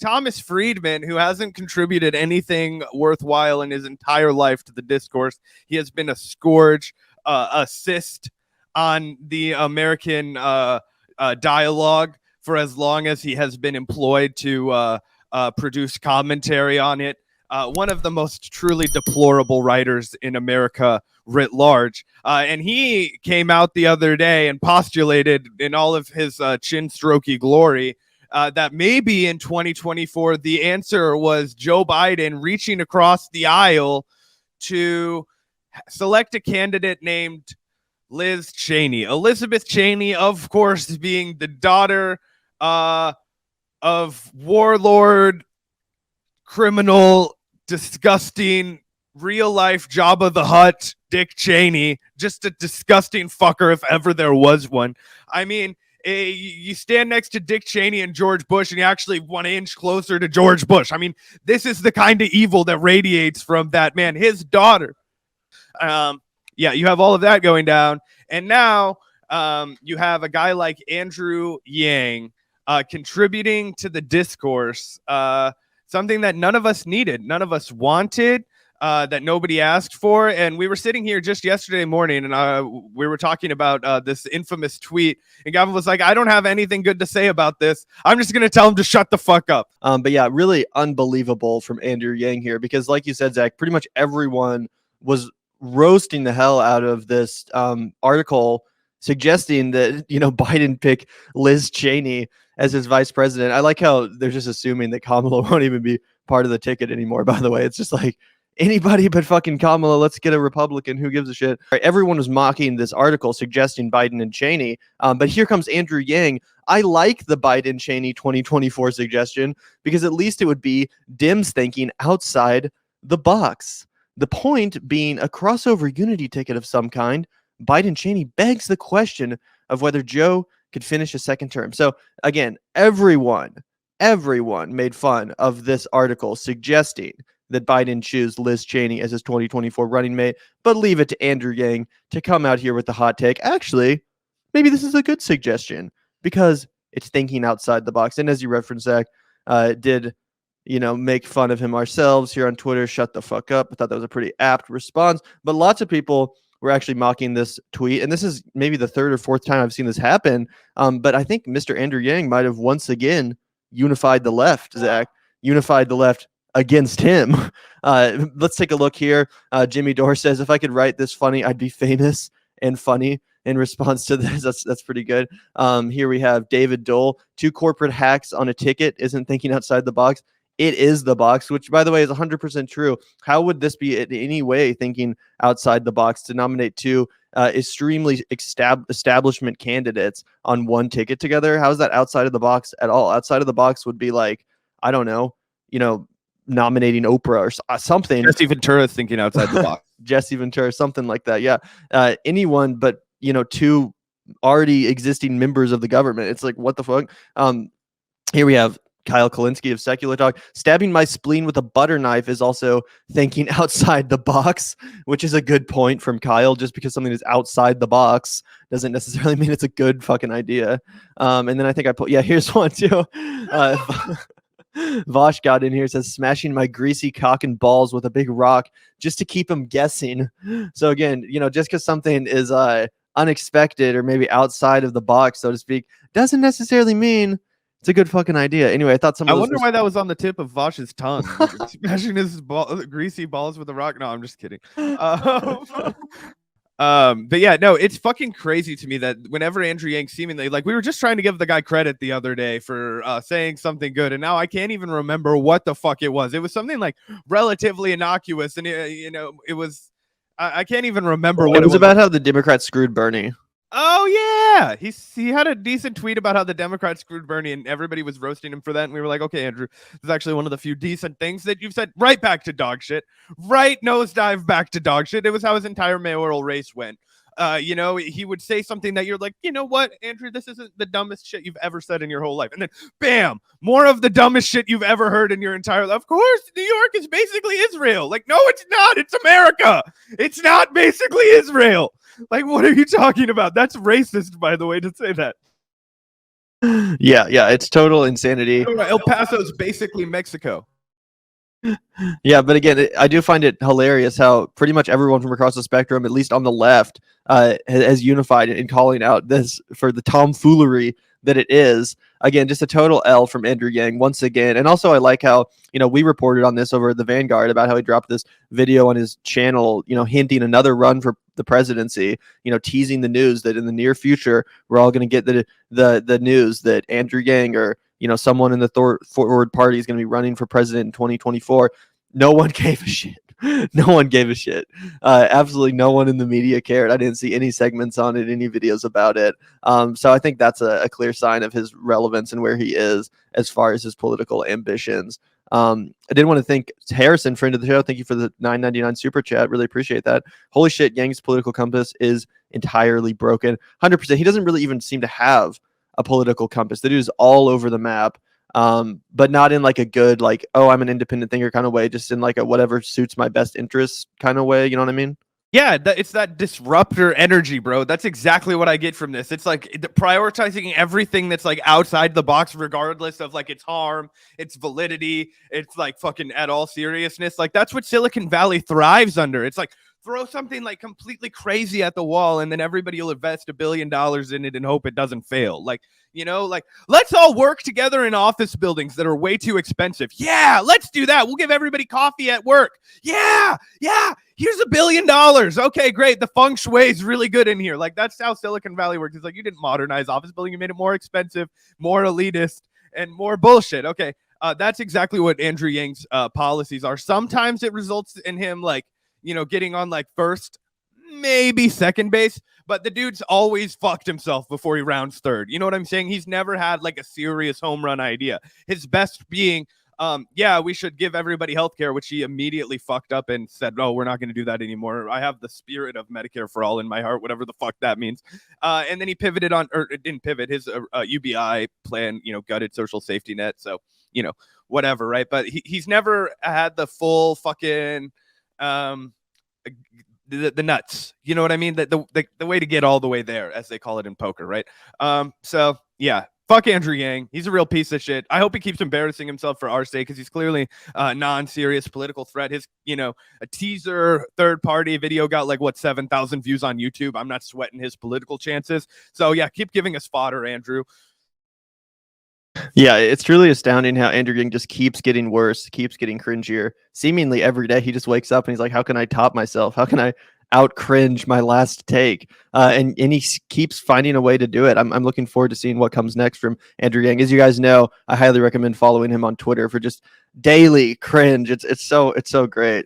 Thomas Friedman, who hasn't contributed anything worthwhile in his entire life to the discourse. He has been a scourge, a cyst on the American dialogue for as long as he has been employed to produce commentary on it. One of the most truly deplorable writers in America writ large. And he came out the other day and postulated in all of his chin strokey glory that maybe in 2024, the answer was Joe Biden reaching across the aisle to select a candidate named Liz Cheney. Elizabeth Cheney, of course, being the daughter of warlord, criminal, disgusting, real-life Jabba the Hutt, Dick Cheney. Just a disgusting fucker if ever there was one. I mean, you stand next to Dick Cheney and George Bush, and you actually want to inch closer to George Bush. I mean, this is the kind of evil that radiates from that man. His daughter. Yeah, you have all of that going down. And now you have a guy like Andrew Yang contributing to the discourse, something that none of us needed, none of us wanted, that nobody asked for. And we were sitting here just yesterday morning, and we were talking about this infamous tweet, and Gavin was like, I don't have anything good to say about this. I'm just going to tell him to shut the fuck up. But yeah, really unbelievable from Andrew Yang here, because like you said, Zach, pretty much everyone was roasting the hell out of this article suggesting that, Biden pick Liz Cheney as his vice president. I like how they're just assuming that Kamala won't even be part of the ticket anymore, by the way. It's just like, anybody but fucking Kamala, let's get a Republican. Who gives a shit? Right, everyone was mocking this article suggesting Biden and Cheney. But here comes Andrew Yang. I like the Biden-Cheney 2024 suggestion because at least it would be Dems thinking outside the box. The point being a crossover unity ticket of some kind. Biden-Cheney begs the question of whether Joe could finish a second term. So again, everyone made fun of this article suggesting that Biden choose Liz Cheney as his 2024 running mate, but leave it to Andrew Yang to come out here with the hot take. Actually, maybe this is a good suggestion because it's thinking outside the box. And as you referenced, Zach, did make fun of him ourselves here on Twitter. Shut the fuck up. I thought that was a pretty apt response, but lots of people were actually mocking this tweet. And this is maybe the third or fourth time I've seen this happen. But I think Mr. Andrew Yang might have once again unified the left, Zach, unified the left against him. Let's take a look here. Jimmy Dore says, if I could write this funny, I'd be famous and funny. In response to this, that's pretty good. Here we have David Dole. 2 corporate hacks on a ticket isn't thinking outside the box. It is the box, which, by the way, is 100% true. How would this be in any way thinking outside the box to nominate 2 extremely establishment candidates on one ticket together? How is that outside of the box at all? Outside of the box would be like, I don't know, nominating Oprah or something. Jesse Ventura thinking outside the box. Jesse Ventura, something like that. Yeah. Anyone but, 2 already existing members of the government. It's like, what the fuck? Here we have Kyle Kulinski of Secular Talk. Stabbing my spleen with a butter knife is also thinking outside the box, which is a good point from Kyle. Just because something is outside the box doesn't necessarily mean it's a good fucking idea. And then I think here's one too. Vaush got in here, says smashing my greasy cock and balls with a big rock just to keep him guessing. So again, just because something is unexpected or maybe outside of the box, so to speak, doesn't necessarily mean it's a good fucking idea. Anyway, I thought I wonder why that was on the tip of Vaush's tongue. Smashing his greasy balls with a rock. No, I'm just kidding. But yeah, no, it's fucking crazy to me that whenever Andrew Yang seemingly, like, we were just trying to give the guy credit the other day for saying something good, and now I can't even remember what the fuck it was. It was something like relatively innocuous, and it was I can't even remember what it was about. How the Democrats screwed Bernie. Oh yeah, he had a decent tweet about how the Democrats screwed Bernie, and everybody was roasting him for that. And we were like, okay, Andrew, this is actually one of the few decent things that you've said. Right back to dog shit. Right nosedive back to dog shit. It was how his entire mayoral race went. He would say something that you're like, you know what, Andrew, this isn't the dumbest shit you've ever said in your whole life. And then, bam, more of the dumbest shit you've ever heard in your entire life. Of course, New York is basically Israel. Like, no, it's not. It's America. It's not basically Israel. Like, what are you talking about? That's racist, by the way, to say that. Yeah, it's total insanity. El Paso is basically Mexico. Yeah, but again, I do find it hilarious how pretty much everyone from across the spectrum, at least on the left, has unified in calling out this for the tomfoolery that it is. Again, just a total L from Andrew Yang once again. And also, I like how, we reported on this over at the Vanguard about how he dropped this video on his channel, hinting another run for the presidency, teasing the news that in the near future, we're all going to get the news that Andrew Yang or someone in the forward party is going to be running for president in 2024. No one gave a shit. No one gave a shit. Absolutely no one in the media cared. I didn't see any segments on it, any videos about it. So I think that's a clear sign of his relevance and where he is as far as his political ambitions. I did want to thank Harrison, friend of the show. Thank you for the $9.99 super chat. Really appreciate that. Holy shit, Yang's political compass is entirely broken. 100%. He doesn't really even seem to have a political compass. The dude is all over the map, but not in like a good, like, oh, I'm an independent thinker kind of way, just in like a whatever suits my best interests kind of way. You know what I mean? Yeah, it's that disruptor energy, bro. That's exactly what I get from this. It's like prioritizing everything that's like outside the box, regardless of like its harm, its validity, it's like fucking at all seriousness. Like that's what Silicon Valley thrives under. It's like throw something like completely crazy at the wall and then everybody will invest $1 billion in it and hope it doesn't fail. Like, like let's all work together in office buildings that are way too expensive. Yeah, let's do that. We'll give everybody coffee at work. Yeah. Here's $1 billion. Okay, great. The feng shui is really good in here. Like that's how Silicon Valley works. It's like you didn't modernize office building. You made it more expensive, more elitist, and more bullshit. Okay, that's exactly what Andrew Yang's policies are. Sometimes it results in him like, getting on like first, maybe second base, but the dude's always fucked himself before he rounds third. You know what I'm saying? He's never had like a serious home run idea. His best being, yeah, we should give everybody healthcare, which he immediately fucked up and said, oh, we're not going to do that anymore. I have the spirit of Medicare for all in my heart, whatever the fuck that means. And then he pivoted on, or didn't pivot, his UBI plan, gutted social safety net. So, whatever, right? But he's never had the full fucking the nuts, you know what I mean? The way to get all the way there, as they call it in poker, right? So yeah, fuck Andrew Yang. He's a real piece of shit. I hope he keeps embarrassing himself for our sake because he's clearly a non-serious political threat. His, a teaser third-party video got like 7,000 views on YouTube. I'm not sweating his political chances. So yeah, keep giving us fodder, Andrew. Yeah, it's truly astounding how Andrew Yang just keeps getting worse, keeps getting cringier. Seemingly every day he just wakes up and he's like, how can I top myself? How can I out cringe my last take? And he keeps finding a way to do it. I'm looking forward to seeing what comes next from Andrew Yang. As you guys know, I highly recommend following him on Twitter for just daily cringe. It's so great.